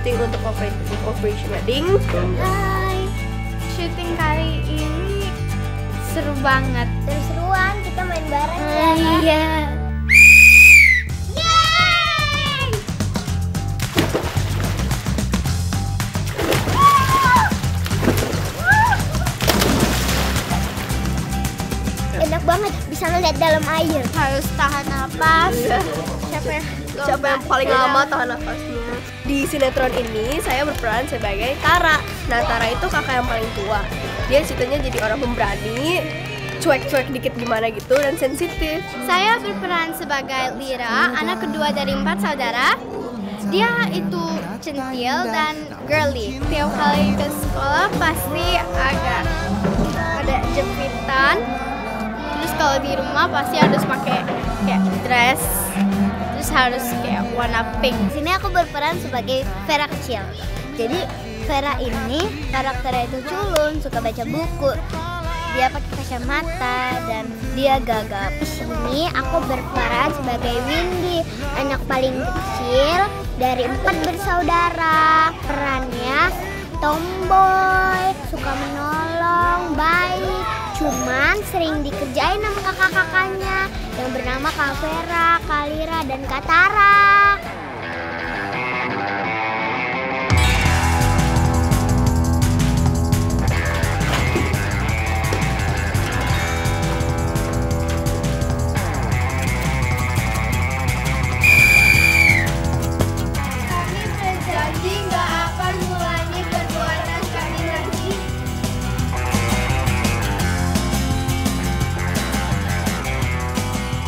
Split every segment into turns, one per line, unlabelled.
syuting untuk Operation Wedding.
Hai. Syuting kali ini seru banget. Seru-seruan kita main bareng ya. Iya. Enak banget, bisa ngeliat dalam air. Harus tahan napas.
Siapa yang paling lama tahan nafasnya? Di sinetron ini saya berperan sebagai Tara. Nah, Tara itu kakak yang paling tua. Dia ceritanya jadi orang pemberani, cuek-cuek dikit gimana gitu, dan sensitif.
Saya berperan sebagai Lira, anak kedua dari 4 saudara. Dia itu centil dan girly. Tiap kali ke sekolah pasti agak ada jepitan. Terus kalau di rumah pasti harus pakai kayak dress. Terus harus kayak warna pink. Di sini aku berperan sebagai Vera kecil. Jadi Vera ini karakternya itu culun, suka baca buku. Dia pakai kacamata dan dia gagap. Di sini aku berperan sebagai Windy, anak paling kecil dari 4 bersaudara. Perannya tomboy, suka menolong, baik. Cuman sering dikerjain sama kakak-kakaknya yang bernama Kak Vera, Kak Lira, dan Kak Tara. Kami berjanji nggak akan mengulangi perbuatan kami lagi.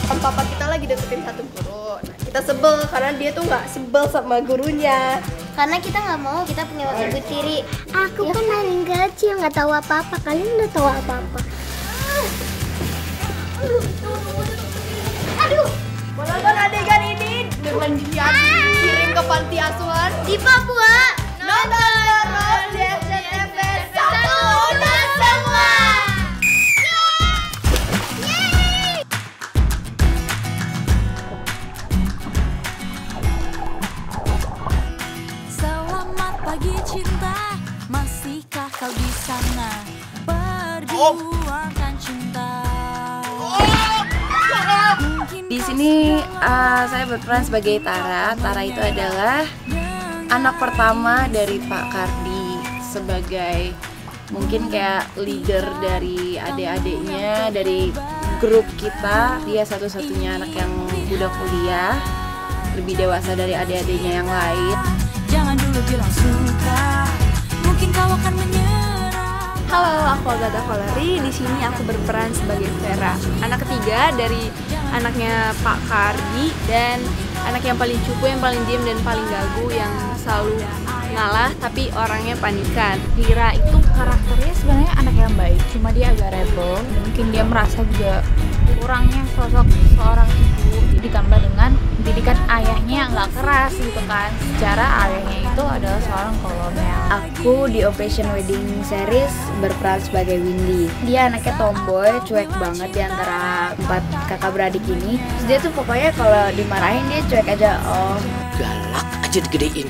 Kan papa kita lagi deketin satu guru. Nah, kita sebel karena dia tuh nggak sebel sama gurunya.
Karena kita nggak mau kita punya ibu tiri. Aku kan paling kecil, nggak tahu apa-apa. Kalian udah tahu apa-apa. Aduh.
Menonton adegan ini dengan dikirim ke panti asuhan
Di Papua.
nonton terus di SCTV 1 udah semua.
Selamat pagi cinta, masihkah kau di sana? Perjuangkan cinta.
Di sini saya berperan sebagai Tara. Tara itu adalah anak pertama dari Pak Kardi, sebagai mungkin kayak leader dari adik-adiknya, dari grup kita. Dia satu-satunya anak yang udah kuliah, lebih dewasa dari adik-adiknya yang lain.
Jangan dulu bilang suka, mungkin kau akan menyerah.
Halo, aku Agatha Valeri. Di sini aku berperan sebagai Vera, anak ketiga dari anaknya Pak Kardi dan anak yang paling cupu, yang paling diem dan paling gagu, yang selalu ngalah tapi orangnya panikan.
Lira itu karakternya sebenarnya anak yang baik, cuma dia agak rebel. Mungkin dia merasa juga kurangnya sosok seorang ibu, ditambah dengan didikan ayahnya yang nggak keras gitu kan. Secara ayahnya itu adalah seorang kolonel.
Aku di Operation Wedding series berperan sebagai Windy. Dia anaknya tomboy, cuek banget di antara 4 kakak beradik ini. Terus dia tuh pokoknya kalau dimarahin dia cuek aja. Oh,
Galak aja digedein.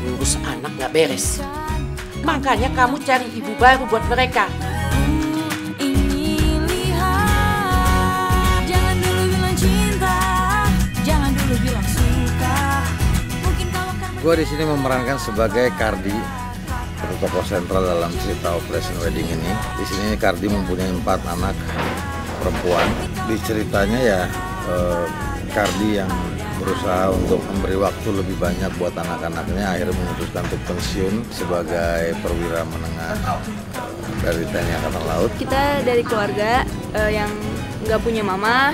Ngurus anak nggak beres. Makanya kamu cari ibu baru buat mereka.
Ingin lihat, jangan dulu bilang cinta, jangan dulu bilang suka. Mungkin kau akan
Gue di sini memerankan sebagai Kardi, tokoh sentral dalam cerita Operation Wedding ini. Di sini Kardi mempunyai 4 anak perempuan. Di ceritanya ya Kardi yang berusaha untuk memberi waktu lebih banyak buat anak-anaknya, akhirnya memutuskan untuk pensiun sebagai perwira menengah dari TNI Angkatan Laut.
Kita dari keluarga yang nggak punya mama,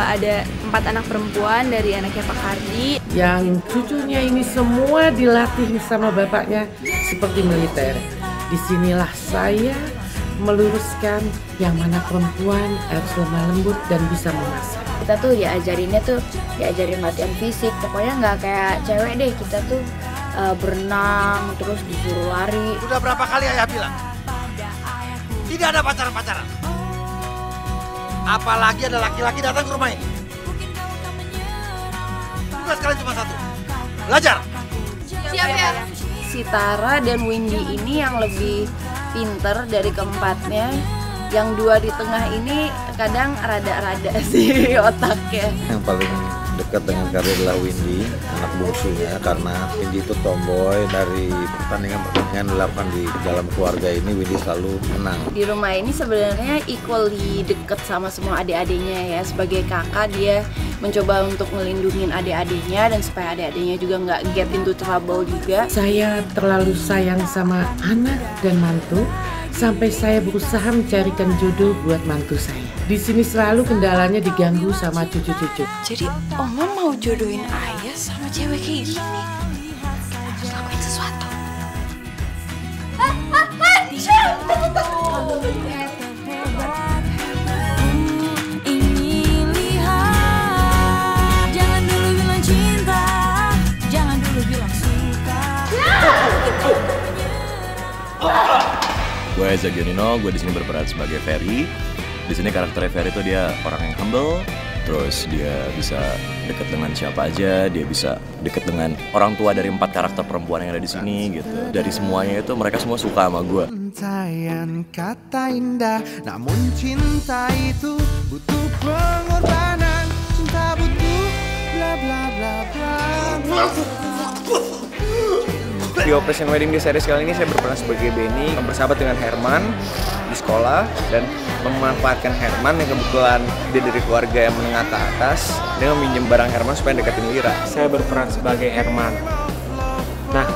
ada 4 anak perempuan dari anaknya Pak Kardi.
Yang cucunya ini semua dilatih sama bapaknya seperti militer. Disinilah saya meluruskan yang mana perempuan harus lemah lembut dan bisa memasak.
kita tuh diajarin latihan fisik, pokoknya nggak kayak cewek deh. Kita tuh berenang terus disuruh lari.
Udah berapa kali ayah bilang tidak ada pacaran-pacaran, apalagi ada laki-laki datang ke rumah ini. Tugas kalian cuma satu, belajar.
Siap ya.
Si Tara dan Windy ini yang lebih pinter dari keempatnya. Yang dua di tengah ini kadang rada-rada sih otaknya.
Yang paling dekat dengan Kardi adalah Windy, anak bungsunya, karena Windy itu tomboy. Dari pertandingan dilakukan di dalam keluarga ini, Windy selalu menang.
Di rumah ini sebenarnya equally deket sama semua adik-adiknya ya. Sebagai kakak dia mencoba untuk ngelindungin adik-adiknya dan supaya adik-adiknya juga nggak get into trouble juga.
Saya terlalu sayang sama anak dan mantu sampai saya berusaha mencarikan jodoh buat mantu saya. Di sini selalu kendalanya diganggu sama cucu-cucu.
Jadi Oma mau jodohin Ayah sama cewek kayak gini. Harus lakuin sesuatu. Ingin lihat, jangan dulu bilang cinta, jangan dulu bilang suka.
Gue Eza Gionino, gue di sini berperan sebagai Ferry. Di sini karakternya Ferry itu dia orang yang humble, terus dia bisa deket dengan siapa aja, dia bisa deket dengan orang tua dari 4 karakter perempuan yang ada di sini gitu. Dari semuanya itu mereka semua suka sama gue.
Untayan kata indah, namun cinta itu butuh pengorbanan. Cinta butuh bla bla bla bla.
Di Operation Wedding di series kali ini saya berperan sebagai Benny, bersahabat dengan Herman di sekolah dan memanfaatkan Herman yang kebetulan dia dari keluarga yang menengah ke atas. Dia meminjam barang Herman supaya deketin Lira.
Saya berperan sebagai Herman. Nah,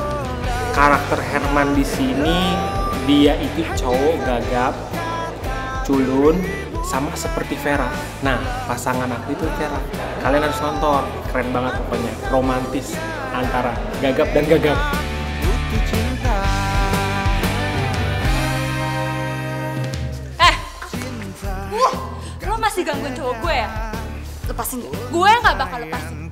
karakter Herman di sini dia itu cowok gagap, culun, sama seperti Vera. Nah, pasangan aku itu Vera. Kalian harus nonton, keren banget pokoknya, romantis antara gagap dan gagap.
Lo masih gangguin cowok gue ya? Lepasin gak? Gue gak bakal lepasin.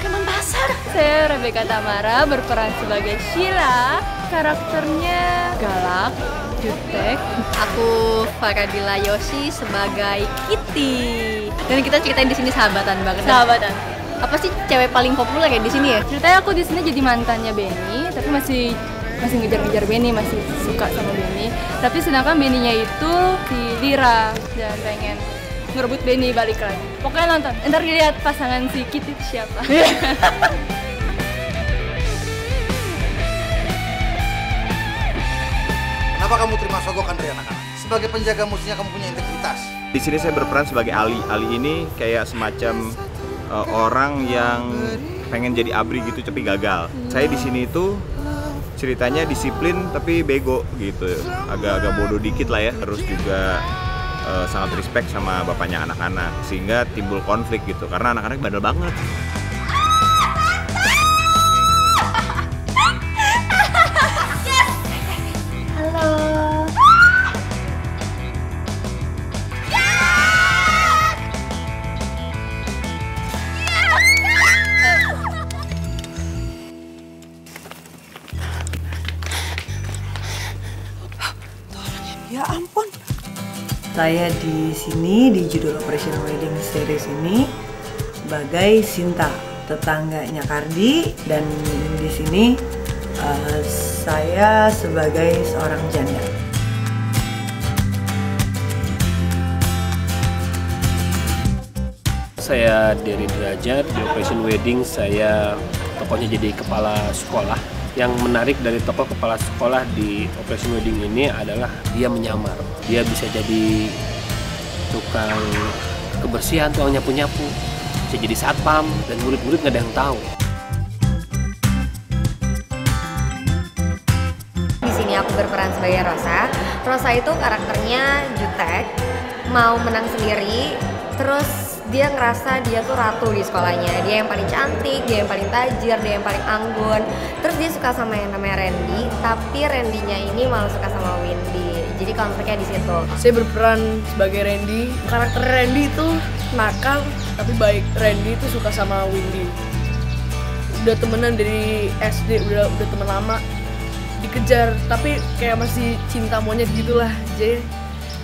Keman pasar.
Saya Rebecca Tamara berperan sebagai Sheila. Karakternya galak, jutek.
Aku Faradila Yosi sebagai Kitty. Dan kita ceritain di sini sahabatan banget. Sahabatan. Apa sih cewek paling populer ya di sini ya?
Ceritanya aku di sini jadi mantannya Benny, tapi masih ngejar-ngejar Benny, masih suka sama Benny. Tapi sedangkan Benny-nya itu si Lira dan pengen ngerebut Benny balik lagi. Pokoknya nonton, ntar dilihat pasangan si Kitty itu siapa.
Kenapa kamu terima sogokan dari anak-anak? Sebagai penjaga musuhnya kamu punya integritas.
Di sini saya berperan sebagai Ali. Ali ini kayak semacam orang yang pengen jadi ABRI gitu tapi gagal. Saya di sini itu ceritanya disiplin tapi bego gitu, agak-agak bodoh dikit lah ya. Terus juga sangat respect sama bapaknya anak-anak sehingga timbul konflik gitu karena anak-anak bandel banget.
Ya ampun.
Saya di sini di judul Operation Wedding series ini sebagai Sinta, tetangganya Kardi, dan di sini saya sebagai seorang janda.
Saya Dery Derajat, di Operation Wedding saya tokohnya jadi kepala sekolah. Yang menarik dari tokoh kepala sekolah di Operation Wedding ini adalah dia menyamar. Dia bisa jadi tukang kebersihan, tukang nyapu-nyapu, bisa jadi satpam, dan murid-murid nggak ada yang tahu.
Di sini aku berperan sebagai Rosa. Rosa itu karakternya jutek, mau menang sendiri, terus dia ngerasa dia tuh ratu di sekolahnya. Dia yang paling cantik, dia yang paling tajir, dia yang paling anggun. Terus dia suka sama yang namanya Randy, tapi Randy-nya ini malah suka sama Windy. Jadi konfliknya di situ.
Saya berperan sebagai Randy. Karakter Randy itu nakal tapi baik. Randy itu suka sama Windy. Udah temenan dari SD, udah temen lama. Dikejar tapi kayak masih cinta monyet gitulah. Jadi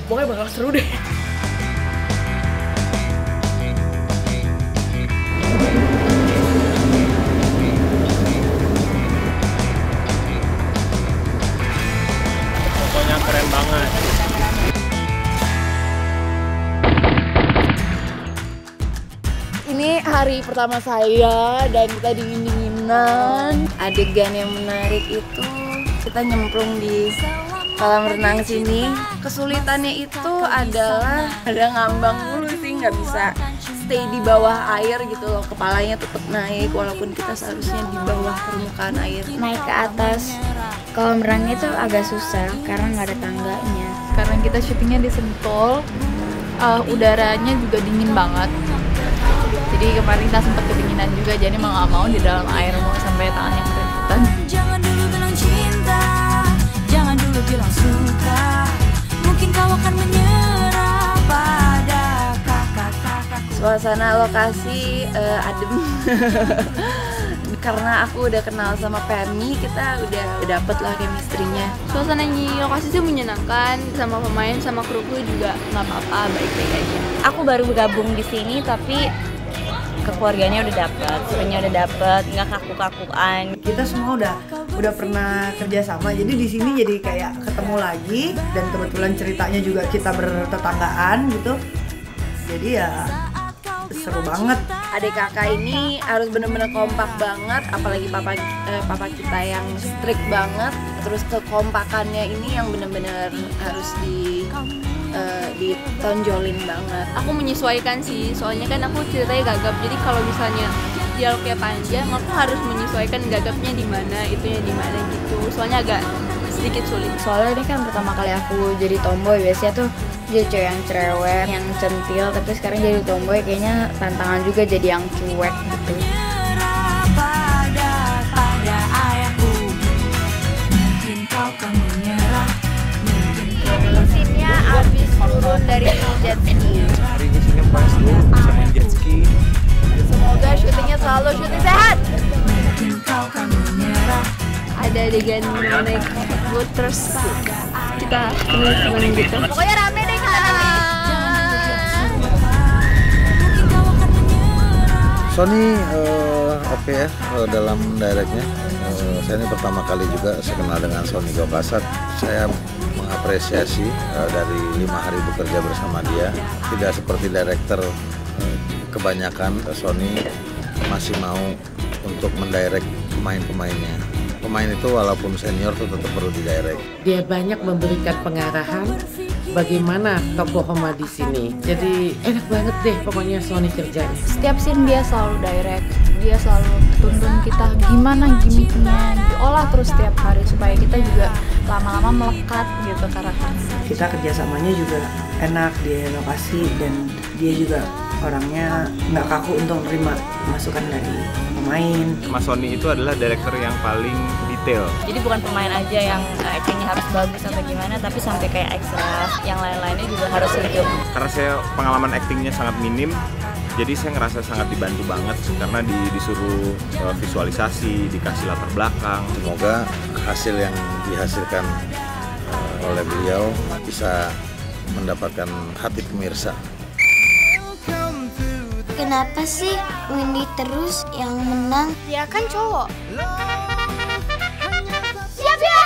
pokoknya bakal seru deh.
hari pertama saya dan kita dingin-dinginan. Adegan yang menarik itu kita nyemplung di kolam renang sini. Kesulitannya itu adalah ada ngambang mulu sih, nggak bisa stay di bawah air gitu loh. Kepalanya tetap naik walaupun kita seharusnya di bawah permukaan air.
Naik ke atas kolam renang itu agak susah karena nggak ada tangganya.
Karena kita syutingnya di Sentul, udaranya juga dingin banget. Jadi kemarin kita sempat kedinginan juga, jadi mau nggak mau di dalam air mau sampai tangannya keringetan.
Jangan dulu bilang cinta, jangan dulu bilang suka. Mungkin kau akan menyerah pada kakak-kakak.
Suasana lokasi adem. Karena aku udah kenal sama Penny, kita udah dapet lah chemistry-nya.
Suasana di lokasi sih menyenangkan, sama pemain sama kruku juga nggak apa-apa, baik-baik aja.
Aku baru bergabung di sini tapi keluarganya udah dapet, sebenarnya udah dapet, nggak kaku-kakuan.
Kita semua udah pernah kerja sama, jadi di sini jadi kayak ketemu lagi dan kebetulan ceritanya juga kita bertetanggaan gitu. Jadi ya seru banget.
Adik kakak ini harus bener-bener kompak banget, apalagi papa kita yang strict banget. Terus kekompakannya ini yang bener-bener harus ditonjolin banget.
Aku menyesuaikan sih, soalnya kan aku ceritanya gagap, jadi kalau misalnya dialognya panjang, aku harus menyesuaikan gagapnya di mana, itunya di mana gitu. Soalnya agak sedikit sulit.
Soalnya ini kan pertama kali aku jadi tomboy, biasanya tuh jadi cewek yang cerewet, yang centil, tapi sekarang jadi tomboy kayaknya tantangan juga jadi yang cuek gitu.
Pada ayahku, mungkin kau akan menyerah.
Scene-nya abis turun dari jet ski.
Hari ini sini pas lu bisa main jet ski.
Semoga syutingnya selalu syuting sehat.
Mungkin kau akan menyerah.
Ada adegan naik boat terus kita seneng gitu.
Pokoknya rame deh kita.
Sony oke ya dalam directnya. Saya ini pertama kali juga saya kenal dengan Sony Gokasat. Saya mengapresiasi dari 5 hari bekerja bersama dia. Tidak seperti director kebanyakan, Sony masih mau untuk mendirect pemain-pemainnya. Pemain itu walaupun senior tuh tetap perlu didirect.
Dia banyak memberikan pengarahan bagaimana tokoh Homa di sini. Jadi enak banget deh pokoknya Sony kerjanya.
Setiap scene dia selalu direct, dia selalu tuntun kita gimana gimmicknya, diolah terus setiap hari supaya kita juga lama-lama melekat gitu karakternya.
Kita kerjasamanya juga enak di lokasi dan dia juga orangnya nggak kaku untuk menerima masukan dari pemain.
Mas Sony itu adalah director yang paling detail.
Jadi bukan pemain aja yang actingnya harus bagus atau gimana, tapi sampai kayak extra yang lain-lainnya juga harus hidup.
Karena saya pengalaman actingnya sangat minim, jadi saya ngerasa sangat dibantu banget karena disuruh visualisasi, dikasih latar belakang.
Semoga hasil yang dihasilkan oleh beliau bisa mendapatkan hati pemirsa.
Kenapa sih Windy terus yang menang?
Ya kan cowok.
Siap ya?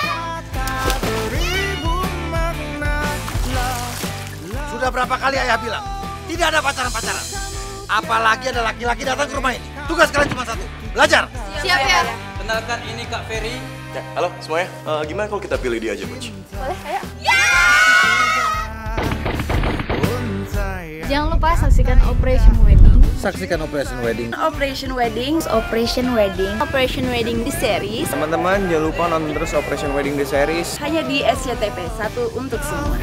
Sudah berapa kali ayah bilang, tidak ada pacaran-pacaran. Apalagi ada laki-laki datang ke rumah ini. Tugas kalian cuma satu, belajar.
Siap ya.
Kenalkan ini Kak Ferry.
Ya, halo semuanya. Gimana kalau kita pilih dia aja, Coach?
Boleh, ayo.
Jangan lupa saksikan Operation Wedding.
Saksikan Operation Wedding.
Operation Wedding.
Operation Wedding.
Operation Wedding di series.
Teman-teman jangan lupa nonton terus Operation Wedding The Series.
Hanya di SCTV, satu untuk semua.